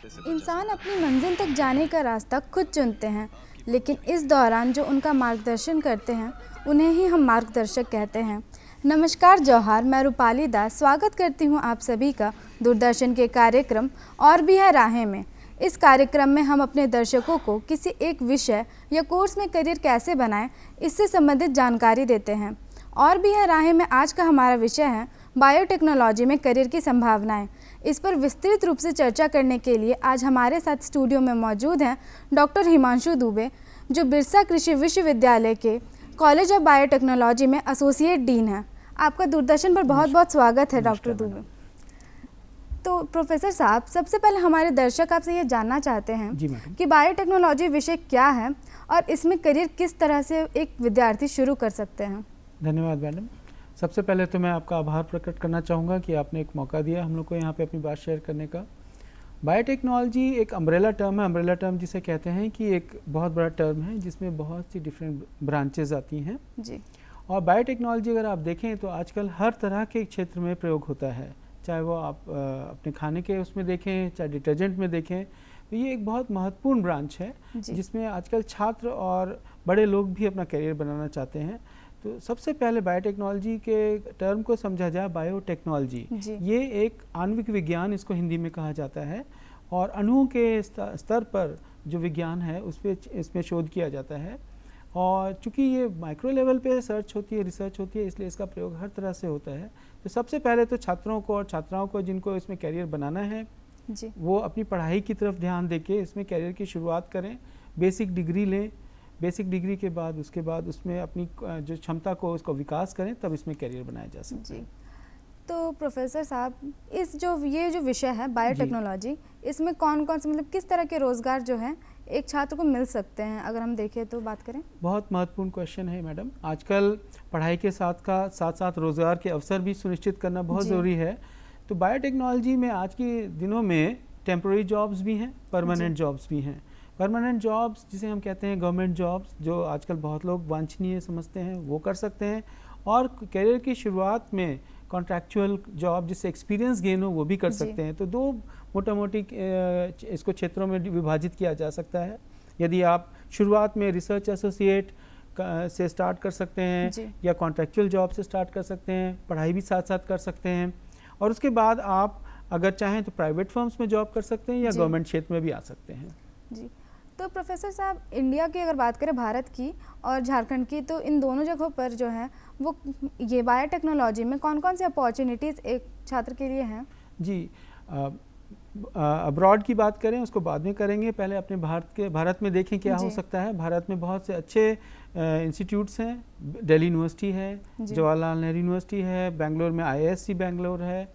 इंसान अपनी मंजिल तक जाने का रास्ता खुद चुनते हैं, लेकिन इस दौरान जो उनका मार्गदर्शन करते हैं उन्हें ही हम मार्गदर्शक कहते हैं। नमस्कार जौहार, मैं रूपाली दास स्वागत करती हूं आप सभी का दूरदर्शन के कार्यक्रम और भी है राहें में। इस कार्यक्रम में हम अपने दर्शकों को किसी एक विषय या कोर्स में करियर कैसे बनाएं, इससे संबंधित जानकारी देते हैं। और भी है राहें में आज का हमारा विषय है बायोटेक्नोलॉजी में करियर की संभावनाएं। इस पर विस्तृत रूप से चर्चा करने के लिए आज हमारे साथ स्टूडियो में मौजूद हैं डॉक्टर हिमांशु दुबे, जो बिरसा कृषि विश्वविद्यालय के कॉलेज ऑफ बायोटेक्नोलॉजी में एसोसिएट डीन हैं। आपका दूरदर्शन पर बहुत बहुत स्वागत है डॉक्टर दुबे। तो प्रोफेसर साहब, सबसे पहले हमारे दर्शक आपसे ये जानना चाहते हैं कि बायोटेक्नोलॉजी विषय क्या है और इसमें करियर किस तरह से एक विद्यार्थी शुरू कर सकते हैं। धन्यवाद मैडम। सबसे पहले तो मैं आपका आभार प्रकट करना चाहूँगा कि आपने एक मौका दिया हम लोग को यहाँ पे अपनी बात शेयर करने का। बायोटेक्नोलॉजी एक अम्ब्रेला टर्म है। अम्ब्रेला टर्म जिसे कहते हैं कि एक बहुत बड़ा टर्म है जिसमें बहुत सी डिफरेंट ब्रांचेज आती हैं जी। और बायोटेक्नोलॉजी अगर आप देखें तो आजकल हर तरह के क्षेत्र में प्रयोग होता है, चाहे वो आप अपने खाने के उसमें देखें, चाहे डिटर्जेंट में देखें। तो ये एक बहुत महत्वपूर्ण ब्रांच है जिसमें आजकल छात्र और बड़े लोग भी अपना करियर बनाना चाहते हैं। तो सबसे पहले बायोटेक्नोलॉजी के टर्म को समझा जाए। बायोटेक्नोलॉजी ये एक आणविक विज्ञान इसको हिंदी में कहा जाता है और अणुओं के स्तर पर जो विज्ञान है उस पर इसमें शोध किया जाता है। और चूंकि ये माइक्रो लेवल पे रिसर्च होती है इसलिए इसका प्रयोग हर तरह से होता है। तो सबसे पहले तो छात्रों को और छात्राओं को जिनको इसमें करियर बनाना है वो अपनी पढ़ाई की तरफ ध्यान देके इसमें करियर की शुरुआत करें। बेसिक डिग्री लें, बेसिक डिग्री के बाद उसके बाद उसमें अपनी जो क्षमता को उसको विकास करें, तब इसमें करियर बनाया जा सकता है। तो प्रोफेसर साहब, ये जो विषय है बायोटेक्नोलॉजी, इसमें कौन कौन से मतलब किस तरह के रोजगार जो हैं एक छात्र को मिल सकते हैं, अगर हम देखें तो बात करें? बहुत महत्वपूर्ण क्वेश्चन है मैडम। आजकल पढ़ाई के साथ साथ रोजगार के अवसर भी सुनिश्चित करना बहुत ज़रूरी है। तो बायोटेक्नोलॉजी में आज के दिनों में टेम्पररी जॉब्स भी हैं, परमानेंट जॉब्स भी हैं। परमानेंट जॉब्स जिसे हम कहते हैं गवर्नमेंट जॉब्स, जो आजकल बहुत लोग वांछनीय समझते हैं, वो कर सकते हैं। और करियर की शुरुआत में कॉन्ट्रैक्चुअल जॉब जिससे एक्सपीरियंस गेन हो वो भी कर सकते हैं। तो दो मोटा मोटी इसको क्षेत्रों में विभाजित किया जा सकता है। यदि आप शुरुआत में रिसर्च एसोसिएट से स्टार्ट कर सकते हैं या कॉन्ट्रैक्चुअल जॉब से स्टार्ट कर सकते हैं, पढ़ाई भी साथ साथ कर सकते हैं। और उसके बाद आप अगर चाहें तो प्राइवेट फर्म्स में जॉब कर सकते हैं या गवर्नमेंट क्षेत्र में भी आ सकते हैं। जी। तो प्रोफेसर साहब, इंडिया की अगर बात करें, भारत की और झारखंड की, तो इन दोनों जगहों पर जो है वो ये बायोटेक्नोलॉजी में कौन कौन सी अपॉर्चुनिटीज़ एक छात्र के लिए हैं? जी, अब्रॉड की बात करें उसको बाद में करेंगे। पहले अपने भारत में देखें क्या हो सकता है। भारत में बहुत से अच्छे इंस्टीट्यूट्स हैं। दिल्ली यूनिवर्सिटी है, जवाहरलाल नेहरू यूनिवर्सिटी है, बेंगलोर में IISc बेंगलोर है,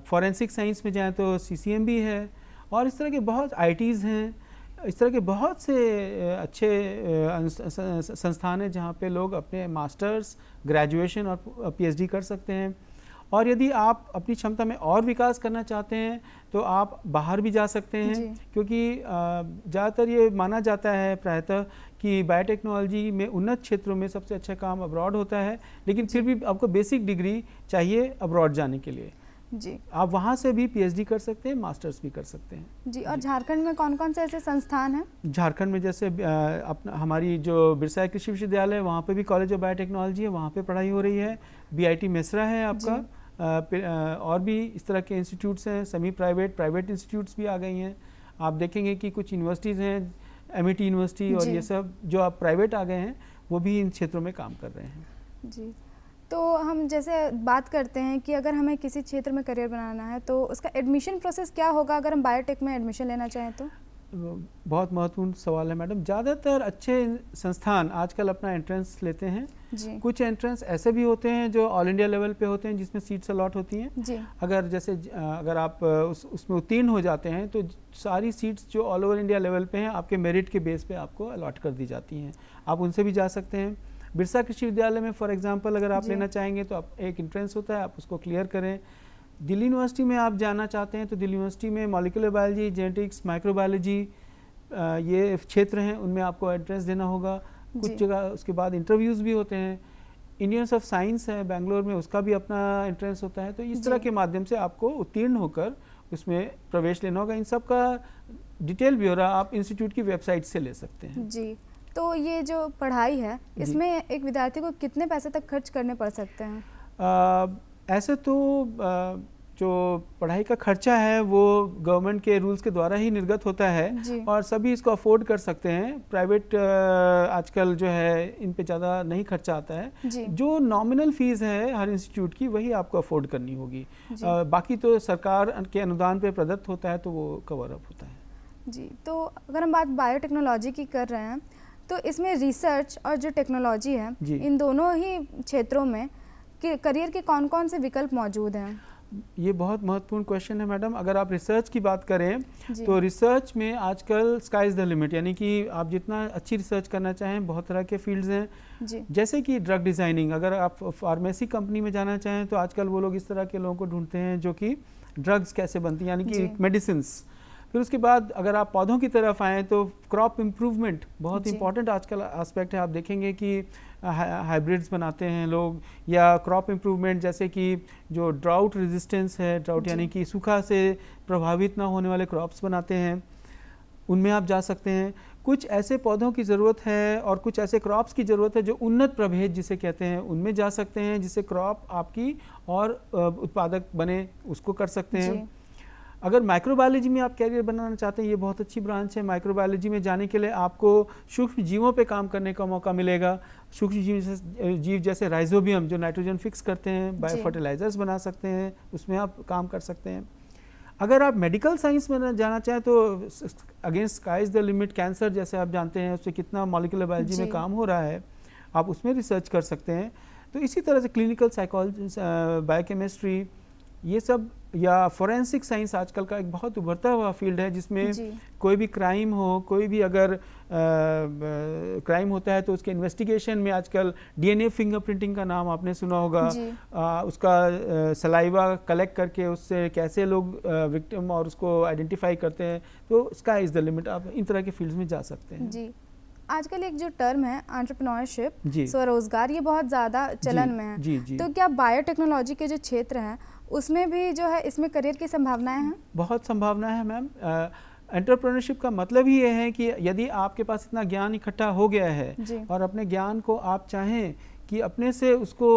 फॉरेंसिक साइंस में जाएँ तो CCMB है और इस तरह के बहुत IITs हैं। इस तरह के बहुत से अच्छे संस्थान हैं जहाँ पे लोग अपने मास्टर्स, ग्रेजुएशन और PhD कर सकते हैं। और यदि आप अपनी क्षमता में और विकास करना चाहते हैं तो आप बाहर भी जा सकते हैं, क्योंकि ज़्यादातर ये माना जाता है प्रायतः कि बायोटेक्नोलॉजी में उन्नत क्षेत्रों में सबसे अच्छा काम अब्रॉड होता है। लेकिन फिर भी आपको बेसिक डिग्री चाहिए अब्रॉड जाने के लिए। जी, आप वहाँ से भी PhD कर सकते हैं, मास्टर्स भी कर सकते हैं। जी। और झारखंड में कौन कौन से ऐसे संस्थान हैं? झारखंड में जैसे हमारी जो बिरसा कृषि विश्वविद्यालय, वहाँ पे भी कॉलेज ऑफ बायोटेक्नोलॉजी है, वहाँ पे पढ़ाई हो रही है। BIT मेसरा है आपका। और भी इस तरह के इंस्टीट्यूट्स हैं, सेमी प्राइवेट इंस्टीट्यूट्स भी आ गई हैं। आप देखेंगे कि कुछ यूनिवर्सिटीज़ हैं, MIT यूनिवर्सिटी और ये सब जो आप प्राइवेट आ गए हैं वो भी इन क्षेत्रों में काम कर रहे हैं। जी। तो हम जैसे बात करते हैं कि अगर हमें किसी क्षेत्र में करियर बनाना है तो उसका एडमिशन प्रोसेस क्या होगा अगर हम बायोटेक में एडमिशन लेना चाहें तो? बहुत महत्वपूर्ण सवाल है मैडम। ज़्यादातर अच्छे संस्थान आजकल अपना एंट्रेंस लेते हैं जी। कुछ एंट्रेंस ऐसे भी होते हैं जो ऑल इंडिया लेवल पे होते हैं जिसमें सीट्स अलॉट होती हैं जी। अगर आप उसमें उत्तीर्ण हो जाते हैं तो सारी सीट्स जो ऑल ओवर इंडिया लेवल पे हैं आपके मेरिट के बेस पे आपको अलॉट कर दी जाती हैं। आप उनसे भी जा सकते हैं। बिरसा कृषि विद्यालय में फॉर एग्जांपल अगर आप लेना चाहेंगे तो आप एक एंट्रेंस होता है, आप उसको क्लियर करें। दिल्ली यूनिवर्सिटी में आप जाना चाहते हैं तो दिल्ली यूनिवर्सिटी में मॉलिक्यूलर बायोलॉजी, जेनेटिक्स, माइक्रोबायोलॉजी ये क्षेत्र हैं, उनमें आपको एंट्रेंस देना होगा। कुछ जगह उसके बाद इंटरव्यूज़ भी होते हैं। इंडियंस ऑफ साइंस है बेंगलोर में, उसका भी अपना एंट्रेंस होता है। तो इस तरह के माध्यम से आपको उत्तीर्ण होकर उसमें प्रवेश लेना होगा। इन सब का डिटेल ब्यौरा आप इंस्टीट्यूट की वेबसाइट से ले सकते हैं। जी, तो ये जो पढ़ाई है इसमें एक विद्यार्थी को कितने पैसे तक खर्च करने पड़ सकते हैं? ऐसे तो जो पढ़ाई का खर्चा है वो गवर्नमेंट के रूल्स के द्वारा ही निर्गत होता है और सभी इसको अफोर्ड कर सकते हैं। प्राइवेट आजकल जो है इन पे ज़्यादा नहीं खर्चा आता है। जो नॉमिनल फीस है हर इंस्टीट्यूट की वही आपको अफोर्ड करनी होगी। बाकी तो सरकार के अनुदान पे प्रदत्त होता है तो वो कवर अप होता है। जी, तो अगर हम बात बायोटेक्नोलॉजी की कर रहे हैं तो इसमें रिसर्च और जो टेक्नोलॉजी है इन दोनों ही क्षेत्रों में करियर के कौन कौन से विकल्प मौजूद हैं? ये बहुत महत्वपूर्ण क्वेश्चन है मैडम। अगर आप रिसर्च की बात करें तो रिसर्च में आजकल स्काई इज़ द लिमिट, यानी कि आप जितना अच्छी रिसर्च करना चाहें बहुत तरह के फील्ड्स हैं। जैसे कि ड्रग डिज़ाइनिंग, अगर आप फार्मेसी कंपनी में जाना चाहें तो आजकल वो लोग इस तरह के लोगों को ढूंढते हैं जो कि ड्रग्स कैसे बनती हैं, यानी कि मेडिसिन्स। फिर उसके बाद अगर आप पौधों की तरफ आएँ तो क्रॉप इम्प्रूवमेंट बहुत इंपॉर्टेंट आजकल एस्पेक्ट है। आप देखेंगे कि हाइब्रिड्स बनाते हैं लोग, या क्रॉप इम्प्रूवमेंट जैसे कि जो ड्राउट रेजिस्टेंस है, ड्राउट यानी कि सूखा से प्रभावित ना होने वाले क्रॉप्स बनाते हैं, उनमें आप जा सकते हैं। कुछ ऐसे पौधों की ज़रूरत है और कुछ ऐसे क्रॉप्स की ज़रूरत है जो उन्नत प्रभेद जिसे कहते हैं, उनमें जा सकते हैं जिससे क्रॉप आपकी और उत्पादक बने, उसको कर सकते हैं। अगर माइक्रोबायोलॉजी में आप कैरियर बनाना चाहते हैं, ये बहुत अच्छी ब्रांच है। माइक्रोबायोलॉजी में जाने के लिए आपको सूक्ष्म जीवों पे काम करने का मौका मिलेगा। सूक्ष्म जीव जैसे राइजोबियम जो नाइट्रोजन फिक्स करते हैं, बायो फर्टिलाइजर्स बना सकते हैं, उसमें आप काम कर सकते हैं। अगर आप मेडिकल साइंस में जाना चाहें तो again sky is the limit. Cancer जैसे आप जानते हैं उससे कितना मॉलिक्यूलर बायोलॉजी में काम हो रहा है, आप उसमें रिसर्च कर सकते हैं। तो इसी तरह से क्लिनिकल साइकोलॉजी, बायोकेमिस्ट्री, ये सब, या फोरेंसिक साइंस आजकल का एक बहुत उभरता हुआ फील्ड है जिसमें कोई भी क्राइम हो, कोई भी अगर क्राइम होता है तो उसके इन्वेस्टिगेशन में आजकल डीएनए फिंगरप्रिंटिंग का नाम आपने सुना होगा। उसका सलाइवा कलेक्ट करके उससे कैसे लोग विक्टिम और उसको आइडेंटिफाई करते हैं। तो स्काई इज़ द लिमिट, आप इन तरह के फील्ड्स में जा सकते हैं। जी, आजकल एक जो टर्म है एंटरप्रेन्योरशिप, स्वरोजगार, ये बहुत ज़्यादा चलन में है। तो क्या बायोटेक्नोलॉजी के जो क्षेत्र हैं उसमें भी जो है इसमें करियर की संभावनाएं हैं? बहुत संभावना है मैम। एंटरप्रेन्योरशिप का मतलब ही ये है कि यदि आपके पास इतना ज्ञान इकट्ठा हो गया है और अपने ज्ञान को आप चाहें कि अपने से उसको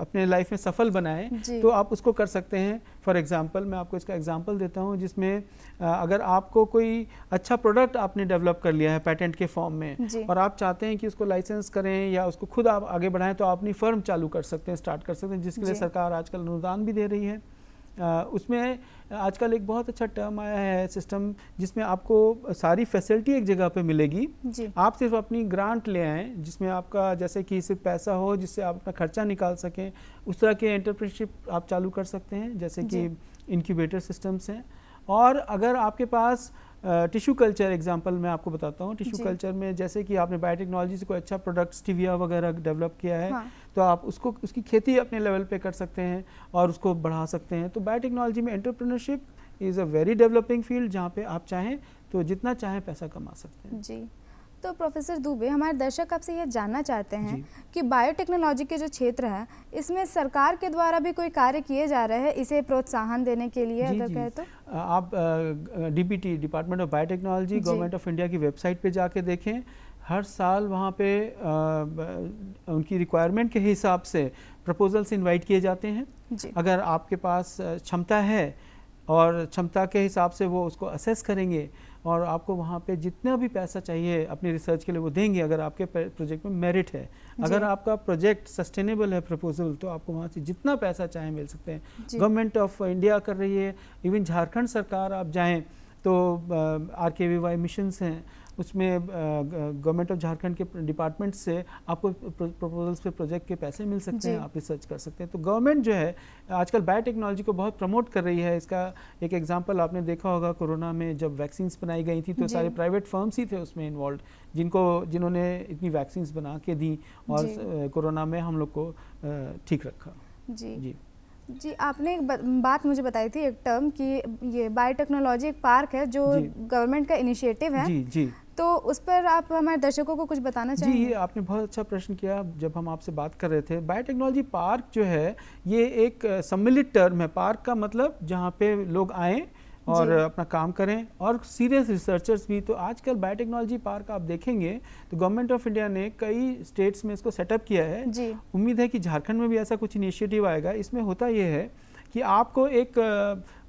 अपने लाइफ में सफल बनाएं तो आप उसको कर सकते हैं। फॉर एग्जांपल मैं आपको इसका एग्जांपल देता हूं, जिसमें अगर आपको कोई अच्छा प्रोडक्ट आपने डेवलप कर लिया है पैटेंट के फॉर्म में और आप चाहते हैं कि उसको लाइसेंस करें या उसको खुद आप आगे बढ़ाएं, तो आप अपनी फर्म चालू कर सकते हैं, स्टार्ट कर सकते हैं, जिसके लिए सरकार आजकल अनुदान भी दे रही है। उसमें आजकल एक बहुत अच्छा टर्म आया है सिस्टम, जिसमें आपको सारी फैसिलिटी एक जगह पे मिलेगी। आप सिर्फ अपनी ग्रांट ले आएँ जिसमें आपका जैसे कि सिर्फ पैसा हो जिससे आप अपना खर्चा निकाल सकें। उस तरह के एंटरप्रेन्योरशिप आप चालू कर सकते हैं, जैसे कि इनक्यूबेटर सिस्टम्स हैं। और अगर आपके पास टिश्यू कल्चर एग्जांपल मैं आपको बताता हूँ, टिश्यू कल्चर में जैसे कि आपने बायोटेक्नोलॉजी से कोई अच्छा प्रोडक्ट स्टीविया वगैरह डेवलप किया है, तो आप उसकी खेती अपने लेवल पे कर सकते हैं और उसको बढ़ा सकते हैं। तो बायोटेक्नोलॉजी में entrepreneurship is a very developing field, जहाँ पे आप चाहें तो जितना चाहें पैसा कमा सकते हैं। जी, तो प्रोफेसर दुबे, हमारे दर्शक आपसे ये जानना चाहते हैं कि बायोटेक्नोलॉजी के जो क्षेत्र है इसमें सरकार के द्वारा भी कोई कार्य किए जा रहे हैं इसे प्रोत्साहन देने के लिए? अगर कहें तो आप DBT, department of biotechnology, government of India की वेबसाइट पे जाके देखें। हर साल वहाँ पे उनकी रिक्वायरमेंट के हिसाब से प्रपोजल्स इनवाइट किए जाते हैं। अगर आपके पास क्षमता है और क्षमता के हिसाब से वो उसको असेस करेंगे और आपको वहाँ पे जितना भी पैसा चाहिए अपनी रिसर्च के लिए वो देंगे, अगर आपके प्रोजेक्ट में मेरिट है। अगर आपका प्रोजेक्ट सस्टेनेबल है प्रपोजल, तो आपको वहाँ से जितना पैसा चाहे मिल सकते हैं। गवर्नमेंट ऑफ इंडिया कर रही है, इवन झारखंड सरकार आप जाएं तो RKVY मिशंस हैं, उसमें गवर्नमेंट ऑफ झारखंड के डिपार्टमेंट से आपको प्रपोजल्स पे प्रोजेक्ट के पैसे मिल सकते हैं, आप रिसर्च कर सकते हैं। तो गवर्नमेंट जो है आजकल बायोटेक्नोलॉजी को बहुत प्रमोट कर रही है। इसका एक एग्जांपल आपने देखा होगा, कोरोना में जब वैक्सीन्स बनाई गई थी तो सारे प्राइवेट फर्म्स ही थे उसमें इन्वॉल्व, जिन्होंने इतनी वैक्सीन्स बना के दी और कोरोना में हम लोग को ठीक रखा। जी, आपने एक बात मुझे बताई थी, एक टर्म कि ये बायोटेक्नोलॉजी एक पार्क है जो गवर्नमेंट का इनिशिएटिव है। जी। तो उस पर आप हमारे दर्शकों को कुछ बताना चाहेंगे? जी, ये आपने बहुत अच्छा प्रश्न किया। जब हम आपसे बात कर रहे थे, बायोटेक्नोलॉजी पार्क जो है ये एक सम्मिलित टर्म है। पार्क का मतलब जहाँ पे लोग आएँ और अपना काम करें और सीरियस रिसर्चर्स भी। तो आजकल बायोटेक्नोलॉजी पार्क आप देखेंगे तो गवर्नमेंट ऑफ इंडिया ने कई स्टेट्स में इसको सेटअप किया है जी। उम्मीद है कि झारखंड में भी ऐसा कुछ इनिशिएटिव आएगा। इसमें होता ये है कि आपको एक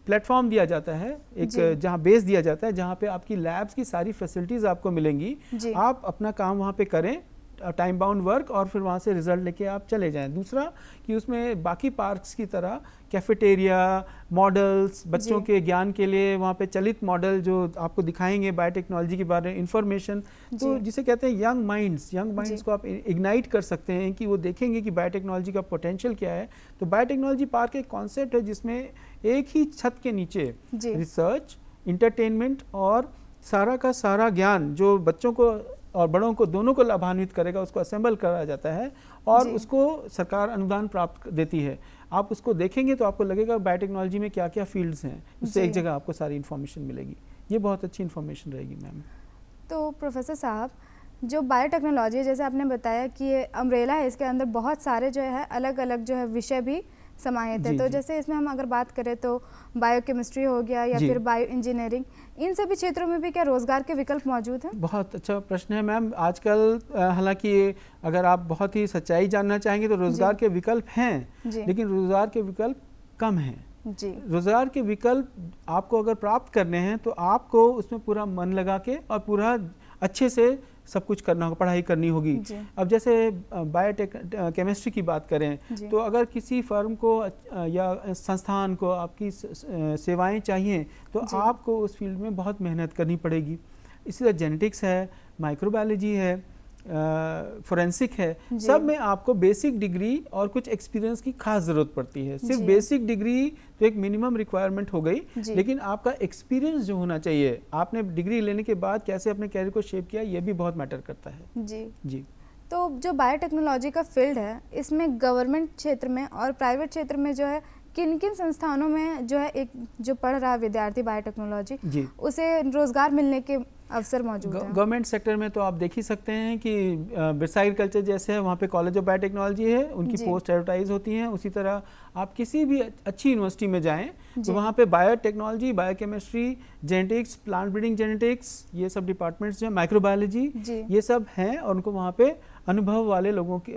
प्लेटफॉर्म दिया जाता है, एक जहाँ बेस दिया जाता है, जहाँ पे आपकी लैब्स की सारी फैसिलिटीज़ आपको मिलेंगी। आप अपना काम वहाँ पे करें, टाइम बाउंड वर्क, और फिर वहाँ से रिजल्ट लेके आप चले जाएं। दूसरा कि उसमें बाकी पार्क्स की तरह कैफेटेरिया मॉडल्स, बच्चों के ज्ञान के लिए वहाँ पे चलित मॉडल जो आपको दिखाएंगे बायोटेक्नोलॉजी के बारे में इंफॉर्मेशन, तो जिसे कहते हैं यंग माइंड्स को आप इग्नाइट कर सकते हैं कि वो देखेंगे कि बायोटेक्नोलॉजी का पोटेंशियल क्या है। तो बायोटेक्नोलॉजी पार्क एक कॉन्सेप्ट है जिसमें एक ही छत के नीचे रिसर्च, इंटरटेनमेंट और सारा का सारा ज्ञान जो बच्चों को और बड़ों को दोनों को लाभान्वित करेगा, उसको असेंबल करा जाता है और उसको सरकार अनुदान प्राप्त देती है। आप उसको देखेंगे तो आपको लगेगा बायोटेक्नोलॉजी में क्या क्या फील्ड्स हैं, उससे एक जगह आपको सारी इन्फॉर्मेशन मिलेगी। ये बहुत अच्छी इन्फॉर्मेशन रहेगी मैम। तो प्रोफेसर साहब, जो बायोटेक्नोलॉजी जैसे आपने बताया कि ये अम्ब्रेला है, इसके अंदर बहुत सारे जो है अलग अलग जो है विषय भी समाहित है। तो जैसे इसमें हम अगर बात करें तो बायोकेमिस्ट्री हो गया या फिर बायो इंजीनियरिंग, इन सभी क्षेत्रों में भी क्या रोजगार के विकल्प मौजूद हैं? बहुत अच्छा प्रश्न है मैम। आजकल हालांकि अगर आप बहुत ही सच्चाई जानना चाहेंगे तो रोजगार के विकल्प हैं, लेकिन रोजगार के विकल्प कम हैं। रोजगार के विकल्प आपको अगर प्राप्त करने हैं तो आपको उसमें पूरा मन लगा के और पूरा अच्छे से सब कुछ करना होगा, पढ़ाई करनी होगी। अब जैसे केमिस्ट्री की बात करें तो अगर किसी फर्म को या संस्थान को आपकी सेवाएं चाहिए तो आपको उस फील्ड में बहुत मेहनत करनी पड़ेगी। इसी तरह जेनेटिक्स है, माइक्रोबायोलॉजी है, फोरेंसिक है, सब में आपको बेसिक डिग्री और कुछ एक्सपीरियंस की खास जरूरत पड़ती है। सिर्फ बेसिक डिग्री तो एक मिनिमम रिक्वायरमेंट हो गई, लेकिन आपका एक्सपीरियंस जो होना चाहिए, आपने डिग्री लेने के बाद कैसे अपने कैरियर को शेप किया, ये भी बहुत मैटर करता है। जी। तो जो बायोटेक्नोलॉजी का फील्ड है, इसमें गवर्नमेंट क्षेत्र में और प्राइवेट क्षेत्र में जो है किन किन संस्थानों में जो है एक जो पढ़ रहा विद्यार्थी बायोटेक्नोलॉजी उसे रोजगार मिलने के अवसर मौजूद हैं? गवर्नमेंट सेक्टर में तो आप देख ही सकते हैं कि बिरसा एग्रीकल्चर जैसे है, वहाँ पे कॉलेज ऑफ बायोटेक्नोलॉजी है, उनकी पोस्ट एडवर्टाइज होती हैं। उसी तरह आप किसी भी अच्छी यूनिवर्सिटी में जाएं तो वहाँ पे biotechnology, biochemistry, genetics, plant breeding genetics, ये सब डिपार्टमेंट्स जो है, माइक्रोबायोलॉजी, ये सब हैं और उनको वहाँ पे अनुभव वाले लोगों की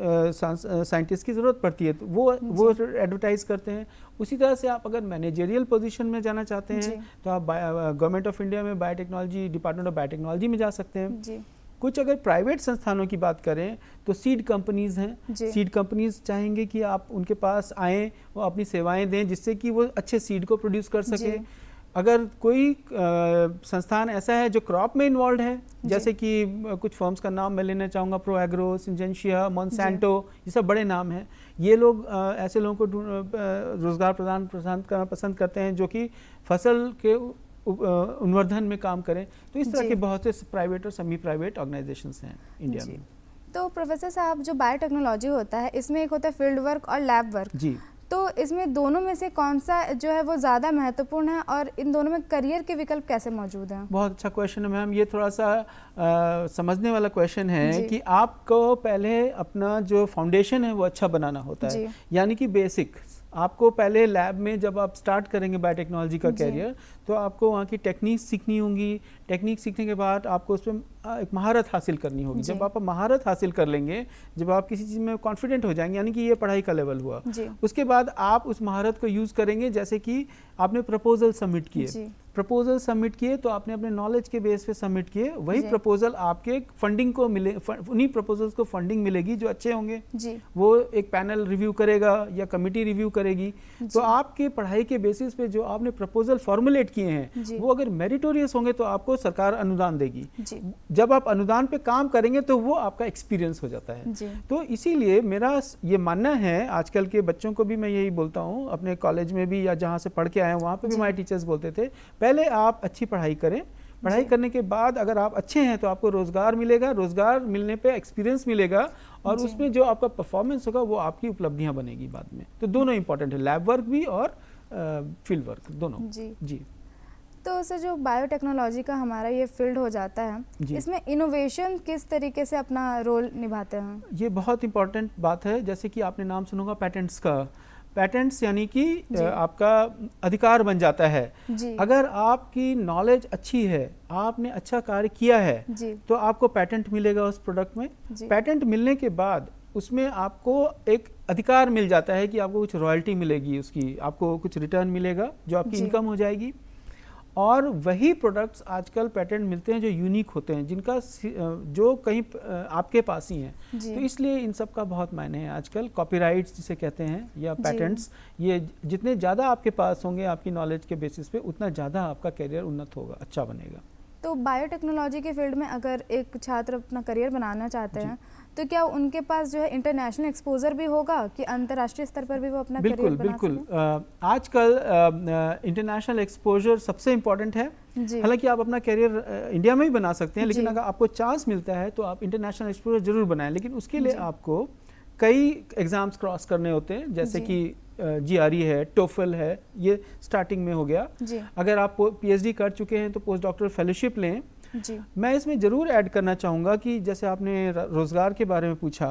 साइंटिस्ट की ज़रूरत पड़ती है, तो वो एडवर्टाइज करते हैं। उसी तरह से आप अगर मैनेजरियल पोजीशन में जाना चाहते हैं तो आप गवर्नमेंट ऑफ इंडिया में बायोटेक्नोलॉजी, डिपार्टमेंट ऑफ बायोटेक्नोलॉजी में जा सकते हैं। कुछ अगर प्राइवेट संस्थानों की बात करें तो सीड कंपनीज हैं। सीड कंपनीज चाहेंगे कि आप उनके पास आएँ, वो अपनी सेवाएं दें जिससे कि वो अच्छे सीड को प्रोड्यूस कर सके। अगर कोई संस्थान ऐसा है जो क्रॉप में इन्वॉल्व है, जैसे कि कुछ फर्म्स का नाम मैं लेना चाहूँगा, प्रो एग्रो, सिंजेंशिया, मॉन्सेंटो, ये सब बड़े नाम हैं। ये लोग ऐसे लोगों को रोजगार प्रदान करना पसंद करते हैं जो कि फसल के उन्वर्धन में काम करें। तो इस तरह के बहुत से प्राइवेट और सेमी प्राइवेट ऑर्गेनाइजेशंस हैं इंडिया में। तो प्रोफेसर साहब, जो बायोटेक्नोलॉजी होता है इसमें एक होता है फील्ड वर्क और लैब वर्क, तो इसमें दोनों में से कौन सा जो है वो ज़्यादा महत्वपूर्ण है और इन दोनों में करियर के विकल्प कैसे मौजूद हैं? बहुत अच्छा क्वेश्चन है मैम। ये थोड़ा सा समझने वाला क्वेश्चन है कि आपको पहले अपना जो फाउंडेशन है वो अच्छा बनाना होता है, यानी कि बेसिक। आपको पहले लैब में जब आप स्टार्ट करेंगे बायोटेक्नोलॉजी का कैरियर तो आपको वहाँ की टेक्निक सीखनी होंगी। टेक्निक सीखने के बाद आपको उसमें एक महारत हासिल करनी होगी। जब आप महारत हासिल कर लेंगे, जब आप किसी चीज़ में कॉन्फिडेंट हो जाएंगे, यानी कि ये पढ़ाई का लेवल हुआ, उसके बाद आप उस महारत को यूज़ करेंगे। जैसे कि आपने प्रपोजल सबमिट किए, प्रपोजल सबमिट किए तो आपने अपने नॉलेज के बेस पे सबमिट किए, वही प्रपोजल आपके फंडिंग को मिले, उन्हीं प्रपोजल्स को फंडिंग मिलेगी जो अच्छे होंगे। वो एक पैनल रिव्यू करेगा या कमिटी रिव्यू करेगी। तो आपके पढ़ाई के बेसिस पे जो आपने प्रपोजल फॉर्मुलेट किए हैं वो अगर मेरिटोरियस होंगे तो आपको सरकार अनुदान देगी। जब आप अनुदान पे काम करेंगे तो वो आपका एक्सपीरियंस हो जाता है। तो इसीलिए मेरा ये मानना है, आजकल के बच्चों को भी मैं यही बोलता हूँ, अपने कॉलेज में भी या जहाँ से पढ़ के आए हैं वहाँ पे भी हमारे टीचर्स बोलते थे, पहले आप अच्छी पढ़ाई करें, पढ़ाई करने के बाद अगर आप अच्छे हैं तो आपको रोजगार मिलेगा, रोजगार मिलने पे एक्सपीरियंस मिलेगा और उसमें जो आपका परफॉर्मेंस होगा वो आपकी उपलब्धियां बनेगी बाद में। तो दोनों इंपॉर्टेंट है, लैब वर्क भी और फील्ड वर्क दोनों। जी। तो सर जो बायोटेक्नोलॉजी का हमारा ये फील्ड हो जाता है, इसमें इनोवेशन किस तरीके से अपना रोल निभाते हैं? ये बहुत इंपॉर्टेंट बात है। जैसे कि आपने नाम सुना होगा पैटेंट्स का। पैटेंट्स यानी कि आपका अधिकार बन जाता है। अगर आपकी नॉलेज अच्छी है, आपने अच्छा कार्य किया है, तो आपको पैटेंट मिलेगा उस प्रोडक्ट में। पैटेंट मिलने के बाद उसमें आपको एक अधिकार मिल जाता है कि आपको कुछ रॉयल्टी मिलेगी, उसकी आपको कुछ रिटर्न मिलेगा जो आपकी इनकम हो जाएगी। और वही प्रोडक्ट्स आजकल पेटेंट मिलते हैं जो यूनिक होते हैं, जिनका जो कहीं आपके पास ही हैं। तो इसलिए इन सब का बहुत मायने है आजकल। कॉपीराइट्स जिसे कहते हैं या पैटेंट्स, ये जितने ज़्यादा आपके पास होंगे आपकी नॉलेज के बेसिस पे, उतना ज़्यादा आपका करियर उन्नत होगा, अच्छा बनेगा। तो बायोटेक्नोलॉजी के फील्ड में अगर एक छात्र अपना करियर बनाना चाहते हैं, तो क्या उनके पास जो है इंटरनेशनल एक्सपोजर भी होगा कि अंतर्राष्ट्रीय स्तर पर भी वो अपना करियर बना सकें? बिल्कुल। आजकल इंटरनेशनल एक्सपोजर सबसे इम्पोर्टेंट है। हालांकि आप अपना करियर इंडिया में भी बना सकते हैं, लेकिन अगर आपको चांस मिलता है तो आप इंटरनेशनल एक्सपोजर जरूर बनाएं। लेकिन उसके लिए आपको कई एग्जाम्स क्रॉस करने होते हैं, जैसे कि GRE है, टोफल है, ये स्टार्टिंग में हो गया। अगर आप PhD कर चुके हैं तो पोस्ट डॉक्टरल फेलोशिप लें। मैं इसमें ज़रूर ऐड करना चाहूँगा कि जैसे आपने रोज़गार के बारे में पूछा,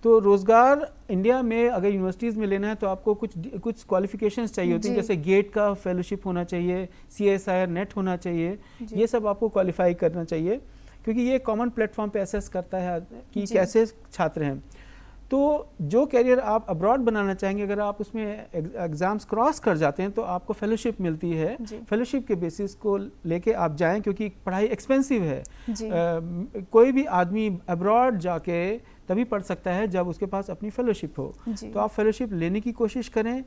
तो रोज़गार इंडिया में अगर यूनिवर्सिटीज़ में लेना है तो आपको कुछ क्वालिफिकेशंस चाहिए होती हैं। जैसे गेट का फेलोशिप होना चाहिए, CSIR नेट होना चाहिए, ये सब आपको क्वालिफाई करना चाहिए, क्योंकि ये कॉमन प्लेटफॉर्म पे असेस करता है कि कैसे छात्र हैं। तो जो करियर आप अब्रॉड बनाना चाहेंगे, अगर आप उसमें एग्ज़ाम्स क्रॉस कर जाते हैं तो आपको फेलोशिप मिलती है। फेलोशिप के बेसिस को लेके आप जाएं, क्योंकि पढ़ाई एक्सपेंसिव है। कोई भी आदमी अब्रॉड जाके तभी पढ़ सकता है जब उसके पास अपनी फेलोशिप हो। तो आप फेलोशिप लेने की कोशिश करें,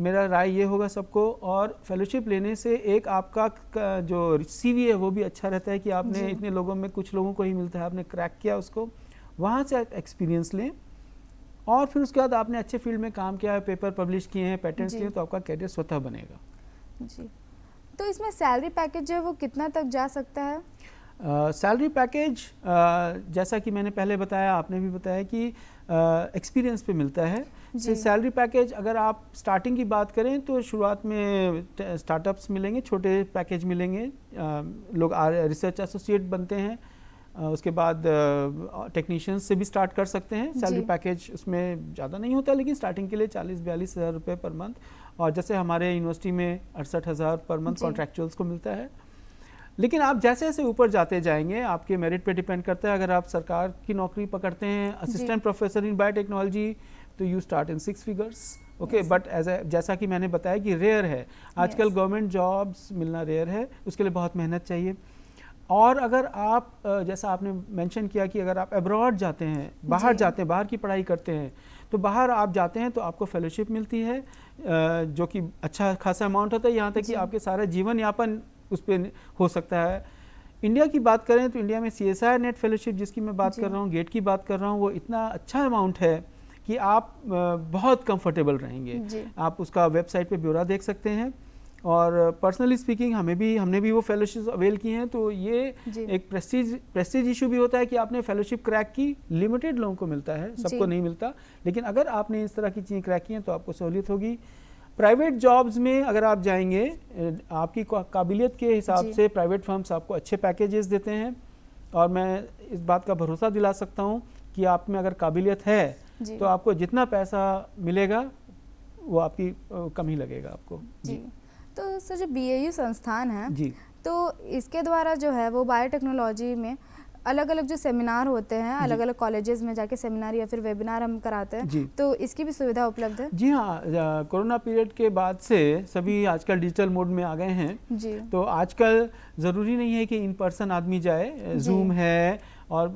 मेरा राय ये होगा सबको। और फेलोशिप लेने से एक आपका जो CV है वो भी अच्छा रहता है कि आपने इतने लोगों में कुछ लोगों को ही मिलता है, आपने क्रैक किया उसको, वहाँ से एक्सपीरियंस लें। और फिर उसके बाद आपने अच्छे फील्ड में काम किया है, पेपर पब्लिश किए हैं, पेटेंट्स किए, तो आपका करियर स्वतः बनेगा। जी। तो इसमें सैलरी पैकेज जो है वो कितना तक जा सकता है? सैलरी पैकेज जैसा कि मैंने पहले बताया, आपने भी बताया कि एक्सपीरियंस पे मिलता है। सैलरी पैकेज अगर आप स्टार्टिंग की बात करें तो शुरुआत में स्टार्टअप्स मिलेंगे, छोटे पैकेज मिलेंगे, लोग रिसर्च एसोसिएट बनते हैं। उसके बाद टेक्नीशियंस से भी स्टार्ट कर सकते हैं। सैलरी पैकेज उसमें ज़्यादा नहीं होता, लेकिन स्टार्टिंग के लिए 40-42 हज़ार रुपये पर मंथ। और जैसे हमारे यूनिवर्सिटी में 68,000 पर मंथ कॉन्ट्रैक्चुअल्स को मिलता है। लेकिन आप जैसे जैसे ऊपर जाते जाएंगे, आपके मेरिट पे डिपेंड करता है। अगर आप सरकार की नौकरी पकड़ते हैं, असिस्टेंट प्रोफेसर इन बायोटेक्नोलॉजी, तो you start in 6 figures. Okay, but जैसा कि मैंने बताया कि रेयर है आजकल, गवर्नमेंट जॉब्स मिलना रेयर है, उसके लिए बहुत मेहनत चाहिए। और अगर आप जैसा आपने मेंशन किया कि अगर आप अब्रॉड जाते हैं, बाहर जाते हैं, बाहर की पढ़ाई करते हैं, तो बाहर आप जाते हैं तो आपको फेलोशिप मिलती है, जो कि अच्छा खासा अमाउंट होता है। यहाँ तक कि आपके सारा जीवन यापन उस पर हो सकता है। इंडिया की बात करें तो इंडिया में CSIR नेट फेलोशिप जिसकी मैं बात कर रहा हूँ, गेट की बात कर रहा हूँ, वो इतना अच्छा अमाउंट है कि आप बहुत कंफर्टेबल रहेंगे। आप उसका वेबसाइट पे ब्यौरा देख सकते हैं। और पर्सनली स्पीकिंग हमने भी वो फेलोशिप अवेल की हैं। तो ये एक प्रेस्टीज इशू भी होता है कि आपने फेलोशिप क्रैक की, लिमिटेड लोगों को मिलता है, सबको नहीं मिलता। लेकिन अगर आपने इस तरह की चीज़ें क्रैक की हैं तो आपको सहूलियत होगी। प्राइवेट जॉब्स में अगर आप जाएंगे, आपकी काबिलियत के हिसाब से प्राइवेट फर्म्स आपको अच्छे पैकेजेस देते हैं। और मैं इस बात का भरोसा दिला सकता हूँ कि आप में अगर काबिलियत है तो आपको जितना पैसा मिलेगा वो आपकी कम ही लगेगा आपको। जी। तो सर जो BAU संस्थान है, तो इसके द्वारा जो है वो बायोटेक्नोलॉजी में अलग अलग जो सेमिनार होते हैं, अलग अलग कॉलेजेस में जाके सेमिनार या फिर वेबिनार हम कराते हैं, तो इसकी भी सुविधा उपलब्ध है? जी हाँ, कोरोना पीरियड के बाद से सभी आजकल डिजिटल मोड में आ गए हैं। तो आजकल ज़रूरी नहीं है कि इन पर्सन आदमी जाए, जूम है और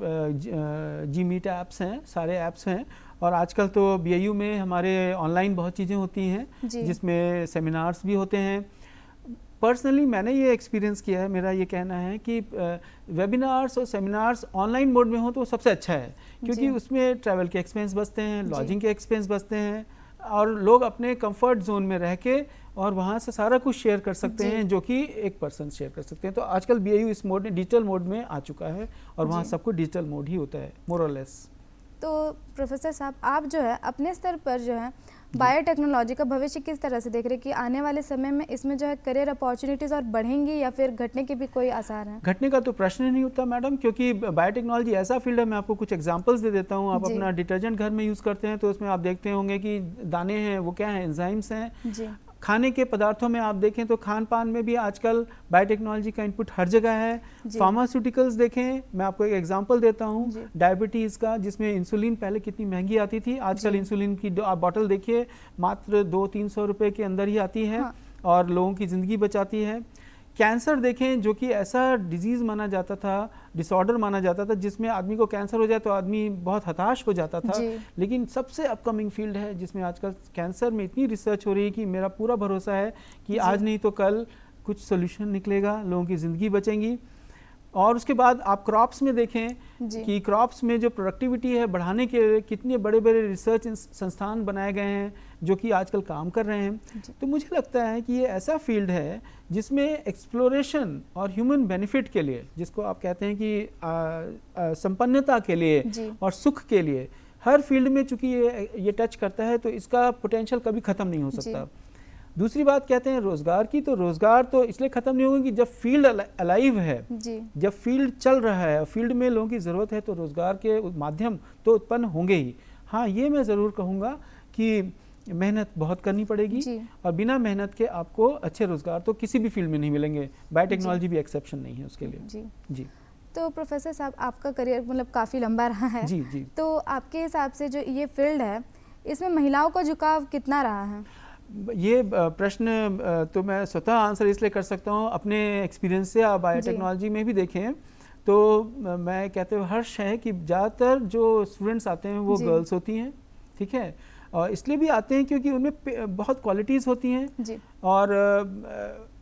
Gmeet ऐप्स हैं, सारे ऐप्स हैं। और आजकल तो BAU में हमारे ऑनलाइन बहुत चीज़ें होती हैं, जिसमें सेमिनार्स भी होते हैं। पर्सनली मैंने ये एक्सपीरियंस किया है, मेरा ये कहना है कि वेबिनार्स और सेमिनार्स ऑनलाइन मोड में हो तो सबसे अच्छा है, क्योंकि उसमें ट्रैवल के एक्सपेंस बचते हैं, लॉजिंग के एक्सपेंस बचते हैं, और लोग अपने कंफर्ट जोन में रह के और वहाँ से सारा कुछ शेयर कर सकते हैं, जो कि एक पर्सन शेयर कर सकते हैं। तो आजकल BAU इस मोड में, डिजिटल मोड में आ चुका है, और वहाँ सब कुछ डिजिटल मोड ही होता है, मोर और लेस। तो प्रोफेसर साहब, आप जो है अपने स्तर पर जो है बायोटेक्नोलॉजी का भविष्य किस तरह से देख रहे हैं कि आने वाले समय में इसमें जो है करियर अपॉर्चुनिटीज़ और बढ़ेंगी या फिर घटने के भी कोई आसार हैं? घटने का तो प्रश्न ही नहीं उठता मैडम, क्योंकि बायोटेक्नोलॉजी ऐसा फील्ड है, मैं आपको कुछ एग्जांपल्स दे देता हूँ। आप अपना डिटर्जेंट घर में यूज़ करते हैं तो उसमें आप देखते होंगे कि दाने हैं, वो क्या हैं, एंजाइम्स हैं। जी। खाने के पदार्थों में आप देखें तो खान पान में भी आजकल बायोटेक्नोलॉजी का इनपुट हर जगह है। फार्मास्यूटिकल्स देखें, मैं आपको एक एग्जांपल देता हूँ डायबिटीज़ का, जिसमें इंसुलिन पहले कितनी महंगी आती थी, आजकल इंसुलिन की आप बॉटल देखिए मात्र 200-300 रुपये के अंदर ही आती है। हाँ। और लोगों की ज़िंदगी बचाती है। कैंसर देखें, जो कि ऐसा डिजीज़ माना जाता था, डिसऑर्डर माना जाता था, जिसमें आदमी को कैंसर हो जाए तो आदमी बहुत हताश हो जाता था, लेकिन सबसे अपकमिंग फील्ड है जिसमें आजकल कैंसर में इतनी रिसर्च हो रही है कि मेरा पूरा भरोसा है कि आज नहीं तो कल कुछ सोल्यूशन निकलेगा, लोगों की ज़िंदगी बचेंगी। और उसके बाद आप क्रॉप्स में देखें कि क्रॉप्स में जो प्रोडक्टिविटी है बढ़ाने के लिए कितने बड़े बड़े रिसर्च संस्थान बनाए गए हैं जो कि आजकल काम कर रहे हैं। तो मुझे लगता है कि ये ऐसा फील्ड है जिसमें एक्सप्लोरेशन और ह्यूमन बेनिफिट के लिए, जिसको आप कहते हैं कि संपन्नता के लिए और सुख के लिए, हर फील्ड में चूंकि ये टच करता है तो इसका पोटेंशियल कभी ख़त्म नहीं हो सकता। दूसरी बात कहते हैं रोज़गार की, तो रोज़गार तो इसलिए ख़त्म नहीं होगा कि जब फील्ड अलाइव है, जब फील्ड चल रहा है, फील्ड में लोगों की ज़रूरत है, तो रोज़गार के माध्यम तो उत्पन्न होंगे ही। हाँ, ये मैं ज़रूर कहूँगा कि मेहनत बहुत करनी पड़ेगी और बिना मेहनत के आपको अच्छे रोज़गार तो किसी भी फील्ड में नहीं मिलेंगे। बायोटेक्नोलॉजी भी एक्सेप्शन नहीं है उसके लिए। जी। तो प्रोफेसर साहब, आपका करियर मतलब काफ़ी लंबा रहा है। जी। तो आपके हिसाब से जो ये फील्ड है, इसमें महिलाओं का झुकाव कितना रहा है? ये प्रश्न तो मैं स्वतः आंसर इसलिए कर सकता हूँ अपने एक्सपीरियंस से। आप बायोटेक्नोलॉजी में भी देखें तो मैं कहते हुए हर्ष है कि ज़्यादातर जो स्टूडेंट्स आते हैं वो गर्ल्स होती हैं, ठीक है, और इसलिए भी आते हैं क्योंकि उनमें बहुत क्वालिटीज़ होती हैं और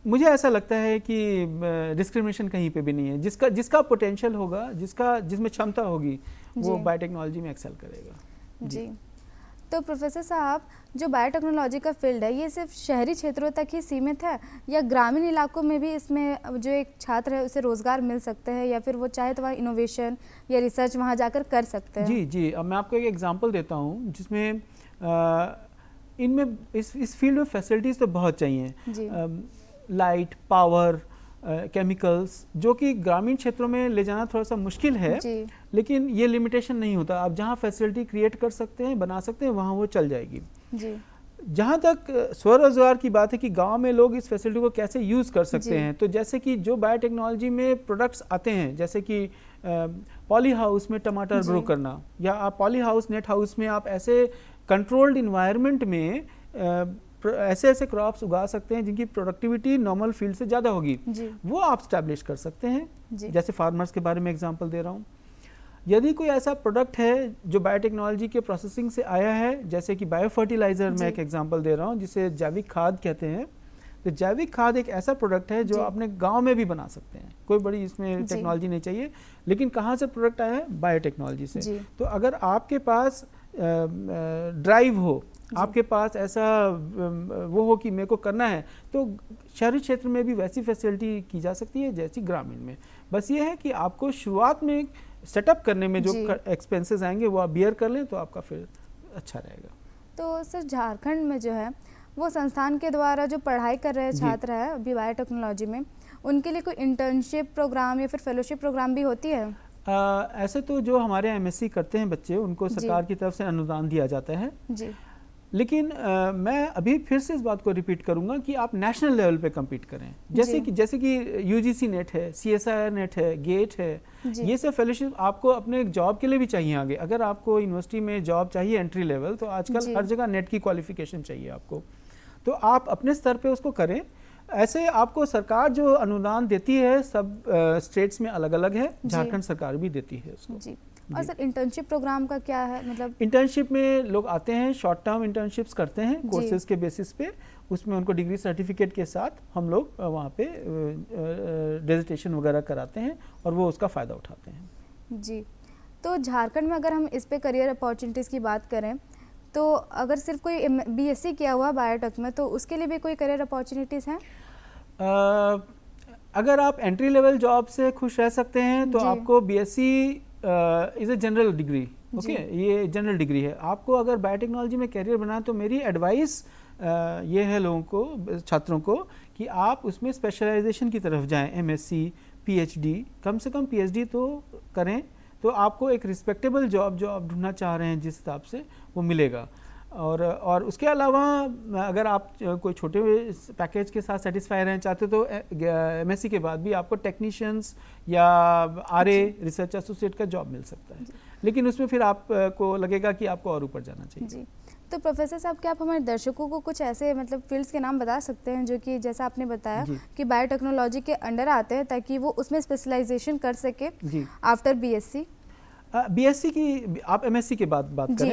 मुझे ऐसा लगता है कि डिस्क्रिमिनेशन कहीं पे भी नहीं है। जिसका पोटेंशियल होगा, जिसमें क्षमता होगी, वो बायोटेक्नोलॉजी में एक्सेल करेगा। जी। तो प्रोफेसर साहब, जो बायोटेक्नोलॉजी का फील्ड है ये सिर्फ शहरी क्षेत्रों तक ही सीमित है या ग्रामीण इलाकों में भी इसमें जो एक छात्र है उसे रोज़गार मिल सकते हैं, या फिर वो चाहे तो वहाँ इनोवेशन या रिसर्च वहाँ जाकर कर सकते हैं? जी। अब मैं आपको एक एग्जांपल देता हूँ जिसमें इनमें इस फील्ड में फैसिलिटीज़ तो बहुत चाहिए, लाइट, पावर, केमिकल्स, जो कि ग्रामीण क्षेत्रों में ले जाना थोड़ा सा मुश्किल है, लेकिन ये लिमिटेशन नहीं होता। आप जहाँ फैसिलिटी क्रिएट कर सकते हैं, बना सकते हैं, वहाँ वो चल जाएगी। जहाँ तक स्वरोजगार की बात है कि गांव में लोग इस फैसिलिटी को कैसे यूज़ कर सकते हैं, तो जैसे कि जो बायोटेक्नोलॉजी में प्रोडक्ट्स आते हैं, जैसे कि पॉली हाउस में टमाटर ग्रो करना, या आप पॉली हाउस, नेट हाउस में आप ऐसे कंट्रोल्ड इन्वायरमेंट में ऐसे क्रॉप्स उगा सकते हैं जिनकी प्रोडक्टिविटी नॉर्मल फील्ड से ज़्यादा होगी, वो आप स्टैब्लिश कर सकते हैं। जैसे फार्मर्स के बारे में एग्जांपल दे रहा हूँ। यदि कोई ऐसा प्रोडक्ट है जो बायोटेक्नोलॉजी के प्रोसेसिंग से आया है, जैसे कि बायो फर्टिलाइज़र, मैं एक एग्जांपल दे रहा हूँ जिसे जैविक खाद कहते हैं, तो जैविक खाद एक ऐसा प्रोडक्ट है जो अपने गाँव में भी बना सकते हैं, कोई बड़ी इसमें टेक्नोलॉजी नहीं चाहिए। लेकिन कहाँ से प्रोडक्ट आया है? बायोटेक्नोलॉजी से। तो अगर आपके पास ड्राइव हो, आपके पास ऐसा वो हो कि मेरे को करना है, तो शहरी क्षेत्र में भी वैसी फैसिलिटी की जा सकती है जैसी ग्रामीण में। बस ये है कि आपको शुरुआत में सेटअप करने में जो एक्सपेंसेस आएंगे वो आप बियर कर लें तो आपका फिर अच्छा रहेगा। तो सर, झारखंड में जो है वो संस्थान के द्वारा जो पढ़ाई कर रहे छात्र हैं अभी बायोटेक्नोलॉजी में, उनके लिए कोई इंटर्नशिप प्रोग्राम या फिर फेलोशिप प्रोग्राम भी होती है? ऐसे तो जो हमारे एमएससी करते हैं बच्चे, उनको सरकार की तरफ से अनुदान दिया जाता है। लेकिन मैं अभी फिर से इस बात को रिपीट करूंगा कि आप नेशनल लेवल पे compete करें, जैसे कि यूजीसी नेट है, CSIR नेट है, गेट है, ये सब फेलोशिप आपको अपने जॉब के लिए भी चाहिए आगे। अगर आपको यूनिवर्सिटी में जॉब चाहिए एंट्री लेवल, तो आजकल हर जगह नेट की क्वालिफिकेशन चाहिए आपको, तो आप अपने स्तर पे उसको करें। ऐसे आपको सरकार जो अनुदान देती है सब स्टेट्स में अलग अलग है, झारखंड सरकार भी देती है उसको। और सर, इंटर्नशिप प्रोग्राम का क्या है? मतलब इंटर्नशिप में लोग आते हैं, शॉर्ट टर्म इंटर्नशिप्स करते हैं कोर्सेज के बेसिस पे, उसमें उनको डिग्री सर्टिफिकेट के साथ हम लोग वहाँ पे डेजिटेशन वगैरह कराते हैं और वो उसका फ़ायदा उठाते हैं। जी। तो झारखंड में अगर हम इस पे करियर अपॉर्चुनिटीज़ की बात करें, तो अगर सिर्फ कोई BSc किया हुआ बायोटेक में, तो उसके लिए भी कोई करियर अपॉर्चुनिटीज़ हैं? अगर आप एंट्री लेवल जॉब से खुश रह सकते हैं तो आपको BSc is a general degree, okay, ये जनरल डिग्री है। आपको अगर बायोटेक्नोलॉजी में करियर बनाना तो मेरी एडवाइस ये है लोगों को, छात्रों को, कि आप उसमें स्पेशलाइजेशन की तरफ जाएं, एमएससी, पीएचडी, कम से कम पीएचडी तो करें, तो आपको एक रिस्पेक्टेबल जॉब जो आप ढूंढना चाह रहे हैं जिस हिसाब से, वो मिलेगा। और उसके अलावा अगर आप कोई छोटे पैकेज के साथ सेटिस्फाई रहना चाहते तो एमएससी के बाद भी आपको टेक्नीशियंस या आरए, रिसर्च एसोसिएट का जॉब मिल सकता है, लेकिन उसमें फिर आपको लगेगा कि आपको और ऊपर जाना चाहिए। जी। तो प्रोफेसर साहब, क्या आप हमारे दर्शकों को कुछ ऐसे मतलब फील्ड्स के नाम बता सकते हैं जो कि जैसा आपने बताया कि बायोटेक्नोलॉजी के अंडर आते हैं, ताकि वो उसमें स्पेशलाइजेशन कर सके आफ्टर बीएससी? बीएससी की आप एमएससी के बाद बात करें।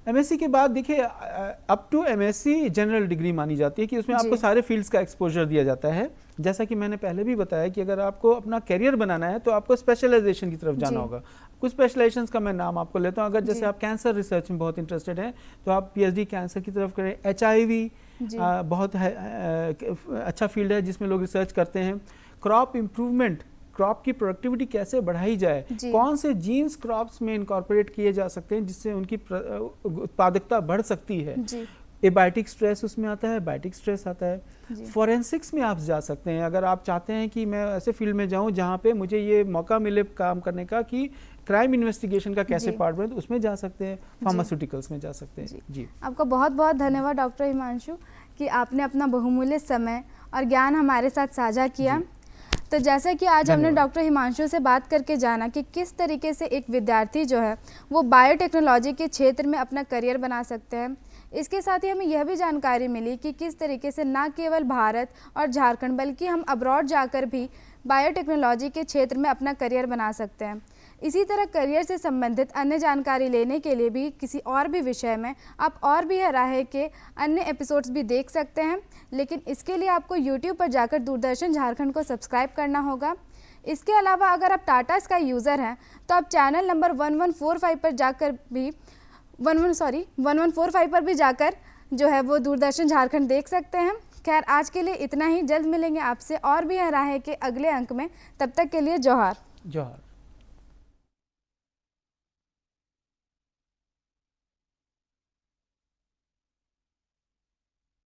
एमएससी के बाद देखिए, up to MSc general degree मानी जाती है कि उसमें आपको सारे फील्ड्स का एक्सपोजर दिया जाता है। जैसा कि मैंने पहले भी बताया कि अगर आपको अपना करियर बनाना है तो आपको स्पेशलाइजेशन की तरफ जाना होगा। कुछ स्पेशलाइजेशंस का मैं नाम आपको लेता हूँ। अगर जैसे आप कैंसर रिसर्च में बहुत इंटरेस्टेड हैं तो आप पीएचडी कैंसर की तरफ करें। एचआईवी बहुत अच्छा फील्ड है जिसमें लोग रिसर्च करते हैं। क्रॉप इम्प्रूवमेंट, क्रॉप की प्रोडक्टिविटी कैसे बढ़ाई जाए, कौन से जीन्स क्रॉप्स में इनकॉर्पोरेट किए जा सकते हैं जिससे उनकी उत्पादकता बढ़ सकती है। एबायोटिक स्ट्रेस उसमें आता है, बायोटिक स्ट्रेस आता है। फॉरेंसिक्स में आप जा सकते हैं अगर आप चाहते हैं कि मैं ऐसे फील्ड में जाऊं जहां पे मुझे ये मौका मिले काम करने का कि क्राइम इन्वेस्टिगेशन का कैसे पार्ट बने, तो उसमें जा सकते हैं। फार्मास्यूटिकल्स में जा सकते हैं। जी, आपका बहुत बहुत धन्यवाद डॉक्टर हिमांशु कि आपने अपना बहुमूल्य समय और ज्ञान हमारे साथ साझा किया। तो जैसा कि आज हमने डॉक्टर हिमांशु से बात करके जाना कि किस तरीके से एक विद्यार्थी जो है वो बायोटेक्नोलॉजी के क्षेत्र में अपना करियर बना सकते हैं, इसके साथ ही हमें यह भी जानकारी मिली कि किस तरीके से न केवल भारत और झारखंड बल्कि हम अब्रॉड जाकर भी बायोटेक्नोलॉजी के क्षेत्र में अपना करियर बना सकते हैं। इसी तरह करियर से संबंधित अन्य जानकारी लेने के लिए भी किसी और भी विषय में आप और भी राह के अन्य एपिसोड्स भी देख सकते हैं, लेकिन इसके लिए आपको YouTube पर जाकर दूरदर्शन झारखंड को सब्सक्राइब करना होगा। इसके अलावा अगर आप टाटा स्काई यूज़र हैं तो आप चैनल नंबर 1145 पर जाकर भी 1145 पर भी जाकर जो है वो दूरदर्शन झारखंड देख सकते हैं। खैर, आज के लिए इतना ही। जल्द मिलेंगे आपसे और भी राह के अगले अंक में। तब तक के लिए जोहार। जोहार।